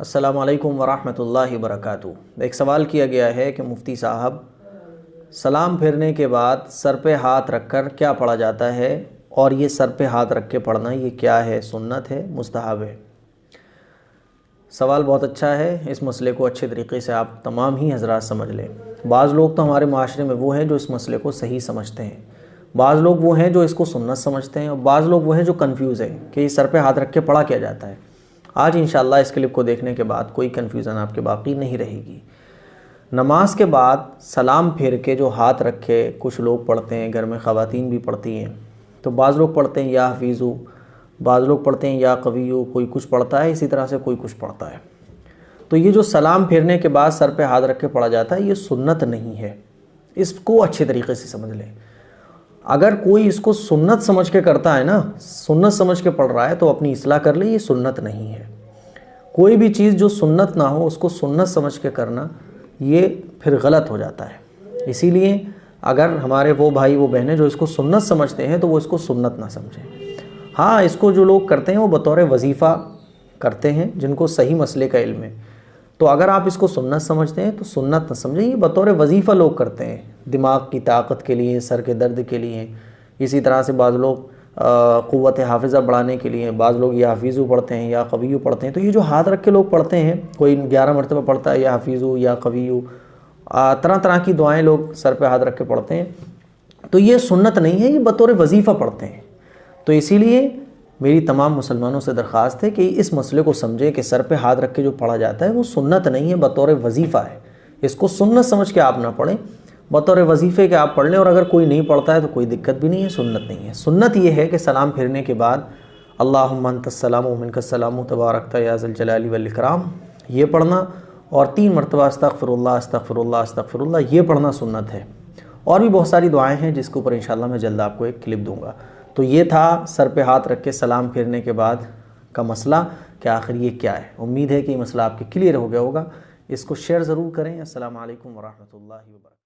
अस्सलामु अलैकुम वरहमतुल्लाहि वबरकातुहू। एक सवाल किया गया है कि मुफ्ती साहब, सलाम फेरने के बाद सर पे हाथ रखकर क्या पढ़ा जाता है, और ये सर पे हाथ रख के पढ़ना ये क्या है, सुन्नत है, मुस्तहब है? सवाल बहुत अच्छा है। इस मसले को अच्छे तरीके से आप तमाम ही हज़रात समझ लें। बाज़ लोग तो हमारे माशरे में वो हैं जो इस मसले को सही समझते हैं, बाज़ लोग वो हैं जो इसको सुन्नत समझते हैं, और बाज़ लोग वो हैं जो कन्फ्यूज़ हैं कि इस सर पे हाथ रख के पढ़ा क्या जाता है। आज इंशाअल्लाह इस क्लिप को देखने के बाद कोई कन्फ्यूज़न आपके बाकी नहीं रहेगी। नमाज के बाद सलाम फेर के जो हाथ रखे कुछ लोग पढ़ते हैं, घर में ख़वातीन भी पढ़ती हैं, तो बाज़ लोग पढ़ते हैं या हफीज़ू, बाज़ लोग पढ़ते हैं या कवियू, कोई कुछ पढ़ता है, इसी तरह से कोई कुछ पढ़ता है। तो ये जो सलाम फेरने के बाद सर पे हाथ रख के पढ़ा जाता है, ये सुन्नत नहीं है। इसको अच्छे तरीके से समझ लें। अगर कोई इसको सुन्नत समझ के करता है ना, सुन्नत समझ के पढ़ रहा है, तो अपनी इस्लाह कर ले, ये सुन्नत नहीं है। कोई भी चीज़ जो सुन्नत ना हो उसको सुन्नत समझ के करना, ये फिर गलत हो जाता है। इसीलिए अगर हमारे वो भाई वो बहनें जो इसको सुन्नत समझते हैं, तो वो इसको सुन्नत ना समझें। हाँ, इसको जो लोग करते हैं वो बतौर वजीफ़ा करते हैं, जिनको सही मसले का इल्म है। तो अगर आप इसको सुन्नत समझते हैं तो सुन्नत न समझें, ये बतौर वजीफ़ा लोग करते हैं, दिमाग की ताकत के लिए, सर के दर्द के लिए। इसी तरह से बाज़ लोग क़ुव्वत हाफ़िज़ा बढ़ाने के लिए, बाज़ लोग या हफीज़ू पढ़ते हैं या कवियू पढ़ते हैं। तो ये जो हाथ रख के लोग पढ़ते हैं, कोई 11 मरतबा पढ़ता है या हफीज़ू या कवियू, तरह तरह की दुआएँ लोग सर पे हाथ रख के पढ़ते हैं, तो ये सुन्नत नहीं है, ये बतौर वजीफ़ा पढ़ते हैं। तो इसीलिए मेरी तमाम मुसलमानों से दरख्वास्त है कि इस मसले को समझें कि सर पे हाथ रख के जो पढ़ा जाता है वो सुन्नत नहीं है, बतौर वजीफ़ा है। इसको सुन्नत समझ के आप ना पढ़ें, बतौर वजीफ़े के आप पढ़ लें। और अगर कोई नहीं पढ़ता है तो कोई दिक्कत भी नहीं है, सुन्नत नहीं है। सुन्नत ये है कि सलाम फिरने के बाद अल्लाहुम्मा अंतस्सलामु व मिनकस्सलामु तबारकता या ज़ल जलाली वल इकराम, ये पढ़ना, और 3 मरतबा अस्तग़फ़िरुल्लाह अस्तग़फ़िरुल्लाह अस्तग़फ़िरुल्लाह, ये पढ़ना सुन्नत है। और भी बहुत सारी दुआएँ हैं जिसके ऊपर इंशाअल्लाह मैं जल्द आपको एक क्लिप दूँगा। तो ये था सर पे हाथ रख के सलाम फेरने के बाद का मसला कि आखिर ये क्या है। उम्मीद है कि ये मसला आपके क्लियर हो गया होगा। इसको शेयर ज़रूर करें। अस्सलामु अलैकुम वरहमतुल्लाहि वबरकातुहू।